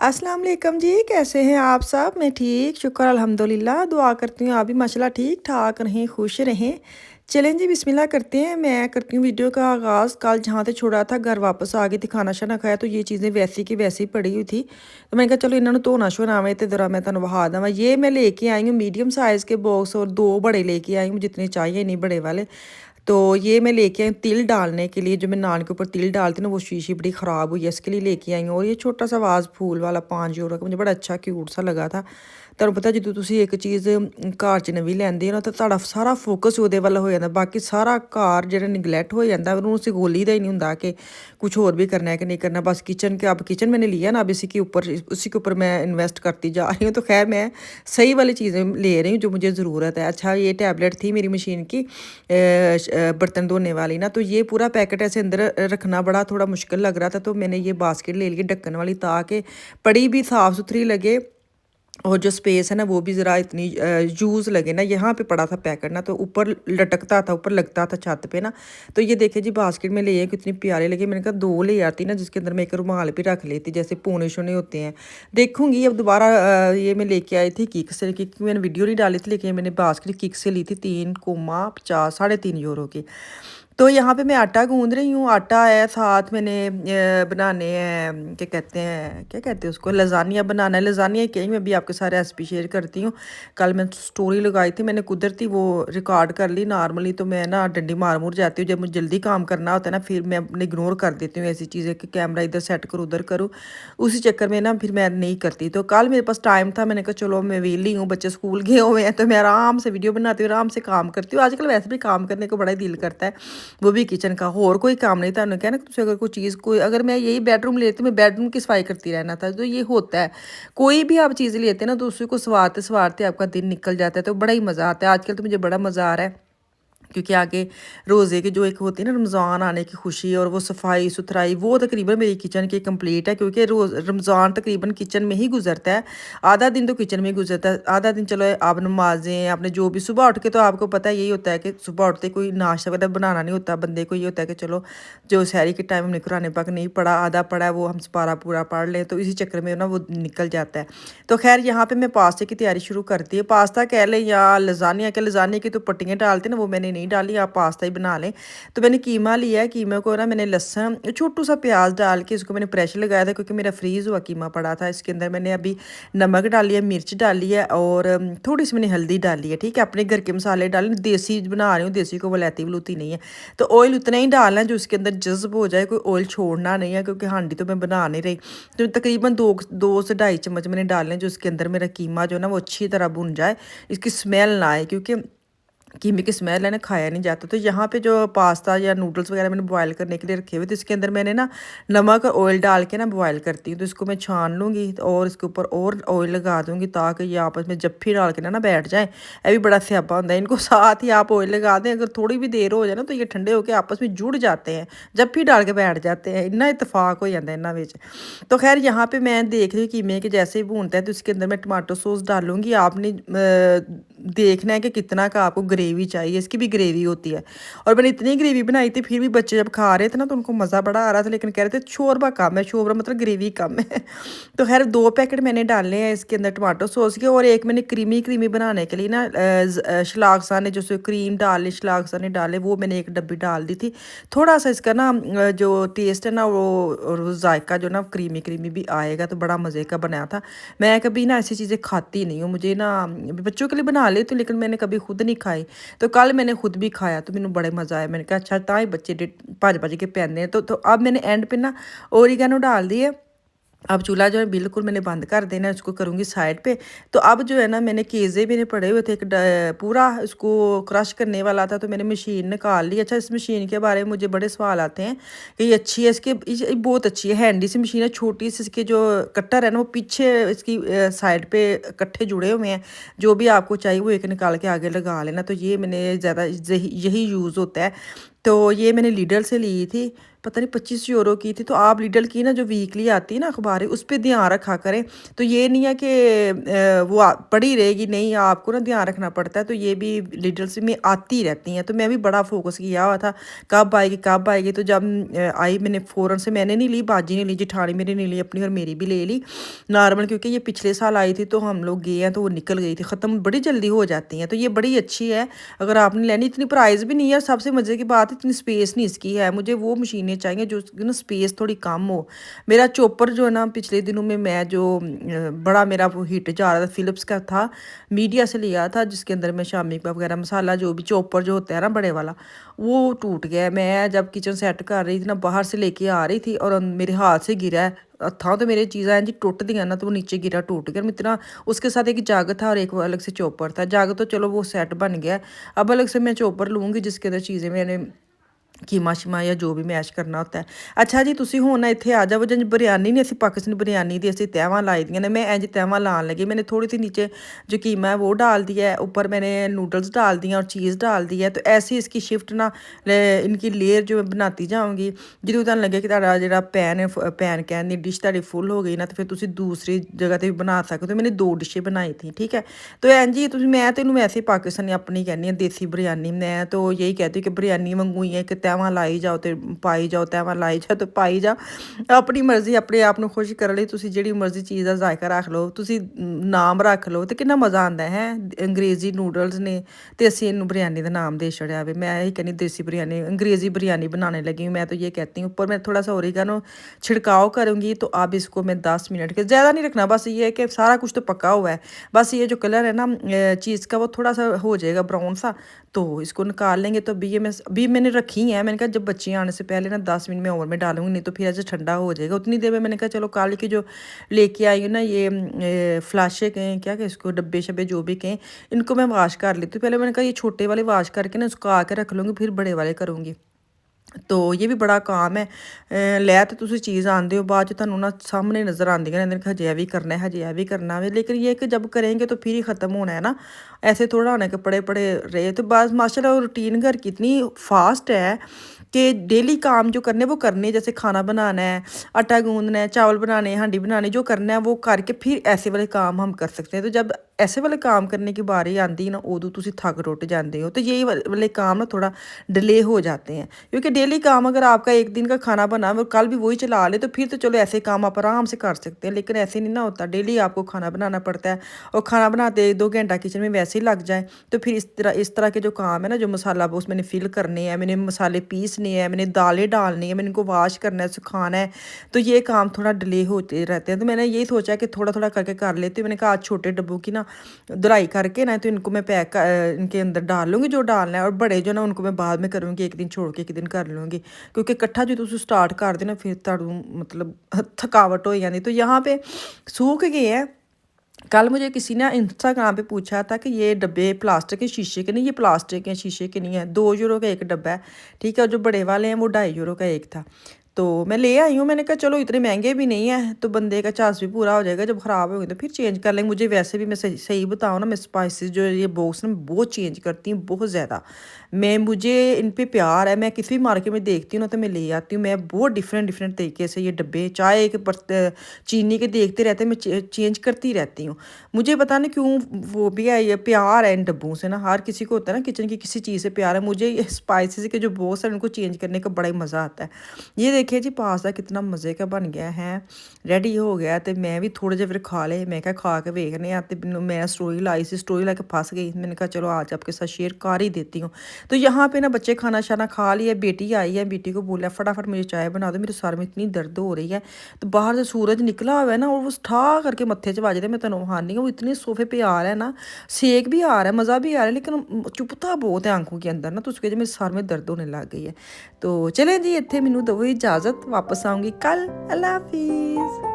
अस्सलाम वालेकुम जी, कैसे हैं आप सब? मैं ठीक, शुक्र अल्हम्दुलिल्लाह। दुआ करती हूँ आप भी माशाल्लाह ठीक-ठाक रहें, खुश रहें। चलें जी बिस्मिल्लाह करते हैं। मैं करती हूँ वीडियो का आगाज़। कल जहाँ से छोड़ा था घर वापस आ गई थी, खाना-शाना खाया तो ये चीज़ें वैसी की वैसी पड़ी हुई थी। तो मैंने कहा चलो इन्हों धोना-शोना ते ज़रा मैं तुहानू वहा देवां। ये मैं लेके आई हूँ मीडियम साइज़ के बॉक्स और 2 बड़े लेके आई हूँ, जितने चाहिए नहीं बड़े वाले। तो ये मैं लेके आई हूँ तिल डालने के लिए, जो मैं नान के ऊपर तिल डालती हूँ ना, वो शीशी बड़ी ख़राब हुई है, इसके लिए लेके आई हूँ। और ये छोटा सा वाज़ फूल वाला 5 यूरो का मुझे बड़ा अच्छा क्यूट सा लगा था। ਤੁਹਾਨੂੰ ਪਤਾ ਜਦੋਂ ਤੁਸੀਂ ਇੱਕ ਚੀਜ਼ ਘਰ 'ਚ ਨਵੀਂ ਲੈਂਦੇ ਹੋ ਨਾ ਤਾਂ ਤੁਹਾਡਾ ਸਾਰਾ ਫੋਕਸ ਉਹਦੇ ਵੱਲ ਹੋ ਜਾਂਦਾ, ਬਾਕੀ ਸਾਰਾ ਘਰ ਜਿਹੜਾ ਨਿਗਲੈਕਟ ਹੋ ਜਾਂਦਾ, ਉਹਨੂੰ ਅਸੀਂ ਗੋਲੀ ਦਾ ही नहीं ਹੁੰਦਾ कि कुछ और भी करना है कि नहीं करना। बस किचन के अब किचन मैंने लिया ना, अब इसी के ऊपर उसी के ऊपर मैं इन्वेस्ट करती जा रही हूँ। तो खैर मैं सही वाली चीज़ें ले रही हूँ जो मुझे ज़रूरत है। अच्छा ये टैबलेट थी मेरी मशीन की बर्तन धोने वाली ना, तो ये पूरा पैकेट ऐसे अंदर रखना बड़ा थोड़ा मुश्किल लग रहा था, तो मैंने ये बास्केट ले ली ढक्कन वाली, ताकि पड़ी भी साफ़ सुथरी लगे और जो स्पेस है ना वो भी ज़रा इतनी यूज़ लगे ना। यहाँ पे पड़ा था पैकेट ना, तो ऊपर लटकता था, ऊपर लगता था छत पे ना। तो ये देखिए जी बास्केट में ले आई, कितनी प्यारे लगे। मैंने कहा 2 ले आती ना, जिसके अंदर मैं एक रुमाल भी रख लेती, जैसे पूने शूने होते हैं। देखूंगी अब दोबारा। ये मैं लेके आई थी किक से, किक मैंने वीडियो नहीं डाली थी, लेकिन मैंने बास्केट किक से ली थी 3,50 3.5 यूरो की। तो यहाँ पे मैं आटा गूँध रही हूँ। आटा है, साथ मैंने बनाने हैं, क्या कहते हैं उसको, लज़ानिया बनाना है। लज़ानिया ही कहीं मैं भी आपके साथ रेसिपी शेयर करती हूँ। कल मैं स्टोरी लगाई थी, मैंने कुदरती वो रिकॉर्ड कर ली नॉर्मली। तो मैं ना डंडी मार मुर जाती हूँ, जब मुझे जल्दी काम करना होता है ना, फिर मैं अपने इग्नोर कर देती हूँ ऐसी चीज़ें कि कैमरा इधर सेट करूँ उधर करूँ, उसी चक्कर में ना फिर मैं नहीं करती। तो कल मेरे पास टाइम था, मैंने कहा चलो मैं वेली हूँ, बच्चे स्कूल गए हुए हैं, तो मैं आराम से वीडियो बनाती हूँ, आराम से काम करती हूँ। आजकल वैसे भी काम करने को बड़ा ही दिल करता है, वो भी किचन का। होर कोई काम नहीं था। उन्होंने कहा ना तुझे अगर कोई चीज़ कोई, अगर मैं यही बेडरूम लेती, मैं बेडरूम की सफाई करती रहना था। तो ये होता है, कोई भी आप चीज़ लेते हैं ना, तो उसी को सवारते सवारते आपका दिन निकल जाता है, तो बड़ा ही मज़ा आता है। आजकल तो मुझे बड़ा मज़ा आ रहा है, क्योंकि आगे रोज़े की जो एक होती है ना रमज़ान आने की खुशी, और वो सफाई सुथराई, वो तकरीबन मेरी किचन की कंप्लीट है, क्योंकि रोज़ रमज़ान तकरीबन किचन में ही गुजरता है। आधा दिन तो किचन में ही गुजरता है, आधा दिन चलो आप नमाजें आपने जो भी सुबह उठ के, तो आपको पता यही होता है कि सुबह उठते कोई नाश्ता वगैरह बनाना नहीं होता बंदे को। ये होता है कि चलो जो सहरी के टाइम हमने कुरान पाक नहीं पढ़ा, आधा पढ़ा है, वो हम सपारा पूरा पढ़ लें, तो इसी चक्कर में ना वो निकल जाता है। तो खैर यहाँ पे मैं पास्ते की तैयारी शुरू कर दी है। पास्ता कह लें या लज़ानिया, के लज़ानिया की तो पट्टियाँ डालते हैं ना, वो मैंने नहीं डाली, आप पास्ता ही बना लें। तो मैंने कीमा लिया है, कीमे को ना मैंने लहसुन छोटू सा प्याज डाल के इसको मैंने प्रेशर लगाया था, क्योंकि मेरा फ्रीज़ हुआ कीमा पड़ा था। इसके अंदर मैंने अभी नमक डाली है, मिर्च डाली है, और थोड़ी सी मैंने हल्दी डाली है। ठीक है, अपने घर के मसाले डालें, देसी बना रही हूँ, देसी को वलैती वलूती नहीं है। तो ऑयल उतना ही डालना है जो उसके अंदर जज्ब हो जाए, कोई ऑयल छोड़ना नहीं है, क्योंकि हांडी तो मैं बना नहीं रही। तो तकरीबन 2 से 2.5 चम्मच मैंने डालने, जो उसके अंदर मेरा कीमा जो है ना वो अच्छी तरह भुन जाए, इसकी स्मेल ना आए, क्योंकि कीमे की स्मेल है ना, खाया नहीं जाता। तो यहाँ पे जो पास्ता या नूडल्स वगैरह मैंने बॉयल करने के लिए रखे हुए, तो इसके अंदर मैंने ना नमक और ऑयल डाल के ना बॉयल करती हूँ। तो इसको मैं छान लूँगी और इसके ऊपर और ऑयल लगा दूँगी, ताकि ये आपस में जफ्फी डाल के ना बैठ जाएँ। ये भी बड़ा स्यापा होता है, इनको साथ ही आप ऑयल लगा दें, अगर थोड़ी भी देर हो जाए ना, तो ये ठंडे होकर आपस में जुड़ जाते हैं, जफ्फी डाल के बैठ जाते हैं। इन्ना इतफाक हो जाता है इन्हों में। तो खैर यहाँ पे मैं देख रही हूँ कीमे के जैसे ही भूनता है, तो इसके अंदर मैं टमाटो सॉस डालूँगी। आपने देखना है कि कितना का आपको ग्रेवी चाहिए, इसकी भी ग्रेवी होती है। और मैंने इतनी ग्रेवी बनाई थी, फिर भी बच्चे जब खा रहे थे ना, तो उनको मज़ा बड़ा आ रहा था, लेकिन कह रहे थे शोरबा कम है, शोरबा मतलब ग्रेवी कम है। तो खैर 2 पैकेट मैंने डाले हैं इसके अंदर टमाटो सॉस के, और एक मैंने क्रीमी क्रीमी बनाने के लिए ना शलागसा ने जो क्रीम डाले, शलागसा ने डाले, वो मैंने एक डब्बी डाल दी थी। थोड़ा सा इसका ना जो टेस्ट है ना वो जायका जो ना क्रीमी क्रीमी भी आएगा, तो बड़ा मज़े का बनाया था। मैं कभी ना ऐसी चीज़ें खाती नहीं हूँ, मुझे ना बच्चों के लिए बना लेती हूँ, लेकिन मैंने कभी खुद नहीं खाई। तो कल मैंने खुद भी खाया, तो मैंने बड़े मज़ा आया। मैंने कहा अच्छा तां ही बच्चे भज भज के पैंदे हैं। तो अब मैंने एंड पे ना ओरिगैनो डाल दिए। अब चूल्हा जो है बिल्कुल मैंने बंद कर देना है, उसको करूँगी साइड पे। तो अब जो है ना मैंने केज़े मेरे पड़े हुए थे, एक पूरा उसको क्रश करने वाला था, तो मैंने मशीन निकाल ली। अच्छा इस मशीन के बारे में मुझे बड़े सवाल आते हैं कि ये अच्छी है, ये बहुत अच्छी है, हैंडी सी मशीन है, छोटी सी। इसके जो कट्टर है ना वो पीछे इसकी साइड पे इकट्ठे जुड़े हुए हैं, जो भी आपको चाहिए वो एक निकाल के आगे लगा लेना। तो ये मैंने ज़्यादा यही यूज़ होता है। तो ये मैंने लीडर से ली थी, पता नहीं 25 यूरो की थी। तो आप लिडल की ना जो वीकली आती है ना अखबारें, उस पे ध्यान रखा करें। तो ये नहीं है कि वो पड़ी रहेगी, नहीं, आपको ना ध्यान रखना पड़ता है। तो ये भी लिडल से में आती रहती हैं। तो मैं भी बड़ा फोकस किया हुआ था, कब आएगी कब आएगी। तो जब आई मैंने फ़ौरन से, मैंने नहीं ली, बाजी ने ली, जेठानी मेरी ने ली अपनी, और मेरी भी ले ली नॉर्मल, क्योंकि ये पिछले साल आई थी तो हम लोग गए हैं तो वो निकल गई थी, ख़त्म बड़ी जल्दी हो जाती हैं। तो ये बड़ी अच्छी है अगर आपने लेनी। इतनी प्राइस भी नहीं है, और सबसे मज़े की बात इतनी स्पेस नहीं इसकी है। मुझे वो मशीनें चाहिए जो उसकी ना स्पेस थोड़ी कम हो। मेरा चॉपर जो है ना, पिछले दिनों में मैं जो बड़ा मेरा वो हिट जा रहा था, फ़िलिप्स का था, मीडिया से लिया था, जिसके अंदर मैं शामी वगैरह मसाला जो भी चॉपर जो होता है ना बड़े वाला, वो टूट गया है। मैं जब किचन सेट कर रही थी ना, बाहर से लेके आ रही थी और मेरे हाथ से गिरा है। था तो मेरी चीज़ें जी टुट दी ना, तो वो नीचे गिरा, टूट गया। मैं इतना, उसके साथ एक जग था और एक वो अलग से चॉपर था। जग तो चलो वो सेट बन गया, अब अलग से मैं चॉपर लूँगी जिसके अंदर चीज़ें मैंने कीमा शिमा या जो भी मैश करना होता है। अच्छा जी, ਤੁਸੀਂ ਹੁਣ ਇੱਥੇ ਆ ਜਾਓ। ਜਿੰਜ ਬਿਰਿਆਨੀ ਨਹੀਂ, ਅਸੀਂ ਪਾਕਿस्तानी बिरयानी ਦੀ ਅਸੀਂ तहवां लाई ਦੀਆਂ ने, मैं इंज तहवां लान लगी। मैंने थोड़ी सी नीचे जो कीमा है वो डाल दिया है, ऊपर मैंने नूडल्स डाल दिए और चीज़ डाल दिया है। तो ऐसे इसकी शिफ्ट ना इनकी लेयर जो मैं बनाती जाऊँगी। ਜਦੋਂ ਤੁਹਾਨੂੰ ਲੱਗੇ ਕਿ ਤੁਹਾਡਾ ਜਿਹੜਾ पैन कहन ਦੀ डिश ਤੁਹਾਡੀ फुल हो गई ना, तो फिर ਤੁਸੀਂ दूसरी जगह ਤੇ भी बना सकते हो। मैंने 2 डिशें बनाई थी, ठीक है। तो इंज ही ਤੁਸੀਂ, मैं तो वैसे पाकिस्तानी अपनी कहनी है देसी बिरयानी। मैं तो यही कहती हूँ कि बिरयानी वांगू ही है कि तहवां लाई जाओ तो पाई जाओ, तहवां लाई जाओ तो पाई जाओ। अपनी मर्जी, अपने आप ਨੂੰ खुश ਕਰਨ ਲਈ ਤੁਸੀਂ ਜਿਹੜੀ ਮਰਜ਼ੀ ਚੀਜ਼ ਦਾ ਜ਼ਾਇਕਾ ਰੱਖ ਲਓ, ਤੁਸੀਂ ਨਾਮ ਰੱਖ ਲਓ ਤੇ ਕਿੰਨਾ ਮਜ਼ਾ ਆਉਂਦਾ ਹੈ। ਅੰਗਰੇਜ਼ੀ ਨੂਡਲਸ ਨੇ ਤੇ ਅਸੀਂ ਇਹਨੂੰ बिरयानी ਦਾ ਨਾਮ ਦੇ ਛੜਿਆ ਵੇ। मैं यही कहनी देसी बिरयानी, अंग्रेज़ी बिरयानी बनाने लगी हूँ। मैं तो ये कहती हूँ, ऊपर मैं थोड़ा सा ओरिगानो छिड़काव करूँगी। तो अब इसको मैं 10 मिनट के, ज़्यादा नहीं रखना, बस ये है कि सारा कुछ तो पका हुआ है, बस ये जो कलर है ना चीज़ का वो थोड़ा सा हो जाएगा ब्राउन सा, तो इसको निकाल लेंगे। तो अभी मैंने रखी है, मैंने कहा जब बच्चे आने से पहले ना 10 मिनट में ओवन में डालूंगी, नहीं तो फिर ऐसे ठंडा हो जाएगा। उतनी देर में मैंने कहा चलो कल की जो लेके आई हूँ ना ये फ्लाशे कहें क्या कि इसको, डब्बे शब्बे जो भी कहें, इनको मैं वाश कर लेती हूँ। पहले मैंने कहा ये छोटे वाले वाश करके ना सुखा के रख लूँगी, फिर बड़े वाले करूँगी। तो ये भी बड़ा काम है। लै तो तुसी चीज़ आंदे हो, बाद तुहानू ना सामने नज़र आंदियां रहंदियां कि हजे भी करना है, हजे भी करना है। लेकिन ये कि जब करेंगे तो फिर ही ख़त्म होना है ना, ऐसे थोड़ा होना कि पड़े पड़े रहे। तो बस माशाल्लाह रूटीन घर की इतनी फास्ट है कि डेली काम जो करने वो करने, जैसे खाना बनाना है, आटा गूंदना है, चावल बनाने, हांडी बनाने, जो करना है वो करके फिर ऐसे वाले काम हम कर सकते हैं। तो जब ऐसे वाले काम करने की बारी आती है ना, उदों तुसी थक टुट जाते हो। तो यही वाले काम ना थोड़ा डिले हो जाते हैं, क्योंकि डेली काम अगर आपका एक दिन का खाना बना वो कल भी वही चला ले, तो फिर तो चलो ऐसे काम आप आराम से कर सकते हैं। लेकिन ऐसे नहीं ना होता, डेली आपको खाना बनाना पड़ता है, और खाना बनाते 1-2 घंटा किचन में वैसे ही लग जाए। तो फिर इस तरह के जो काम है ना, जो मसाला बॉक्स मैंने फिल करने हैं, मैंने मसाले पीसने हैं, मैंने दालें डालनी है, मैंने इनको वॉश करना है, सुखाना है, तो ये काम थोड़ा डिले होते रहते हैं। तो मैंने यही सोचा कि थोड़ा थोड़ा करके कर लेती हूँ। मैंने कहा आज छोटे डब्बों की ना धुलाई करके ना, तो इनको मैं इनके अंदर डाल लूँगी जो डालना है, और बड़े जो ना उनको मैं बाद में करूँगी, एक दिन छोड़ के एक दिन कर लूँगी। क्योंकि इकट्ठा जो तुम स्टार्ट कर देना फिर तुहानू मतलब थकावट हो जाती। तो यहाँ पे सूख गए हैं। कल मुझे किसी ने इंस्टाग्राम पे पूछा था कि ये डब्बे प्लास्टिक के शीशे के नहीं, ये प्लास्टिक के शीशे के नहीं है। 2 यूरो का एक डब्बा है, ठीक है। और जो बड़े वाले हैं वो 2.5 यूरो का एक था। तो मैं ले आई हूँ, मैंने कहा चलो इतने महंगे भी नहीं है, तो बंदे का चार्ज भी पूरा हो जाएगा। जब ख़राब होंगे तो फिर चेंज कर लेंगे। मुझे वैसे भी, मैं सही बताऊँ ना, मैं स्पाइसेस जो ये बॉक्स ना बहुत चेंज करती हूँ, बहुत ज़्यादा। मुझे इन पे प्यार है। मैं किसी भी मार्केट में देखती हूँ ना तो मैं ले आती हूँ। मैं बहुत डिफरेंट तरीके से ये डब्बे, चाय के चीनी के देखते रहते, मैं चेंज करती रहती हूँ। मुझे पता नहीं क्यों वो भी है, ये प्यार है इन डब्बों से ना। हर किसी को होता है ना किचन की किसी चीज़ से प्यार है। मुझे ये स्पाइसेस के जो बॉक्स हैं उनको चेंज करने का बड़ा ही मज़ा आता है। ये देखिए जी पास्ता कितना मज़े का बन गया है, रेडी हो गया। तो मैं भी थोड़े ਜਿਹੇ फिर खा ले, मैं क्या खा के वेखने। तो मैं स्टोरी लाई सी, स्टोरी ला के फंस गई। मैंने कहा चलो आज आपके साथ शेयर कर ही देती हूँ। तो यहाँ पे ना बच्चे खाना शाना खा लिया, बेटी आई है, बेटी को बोला फटाफट मुझे चाय बना दो, मेरे सर में इतनी दर्द हो रही है। तो बाहर से सूरज निकला हुआ है ना, और वो ठा करके मत्थे च बजते, मैं तेन हानी वो इतने सोफे पे आ रहा है ना, सेक भी आ रहा है, मज़ा भी आ रहा है, लेकिन चुपता बहुत है आंखों के अंदर ना। तो उसके वजह मेरे सर में दर्द होने लग गई है। तो चले जी, इतने मैनू दो इजाज़त, वापस आऊँगी कल। अल्लाह हाफिज़।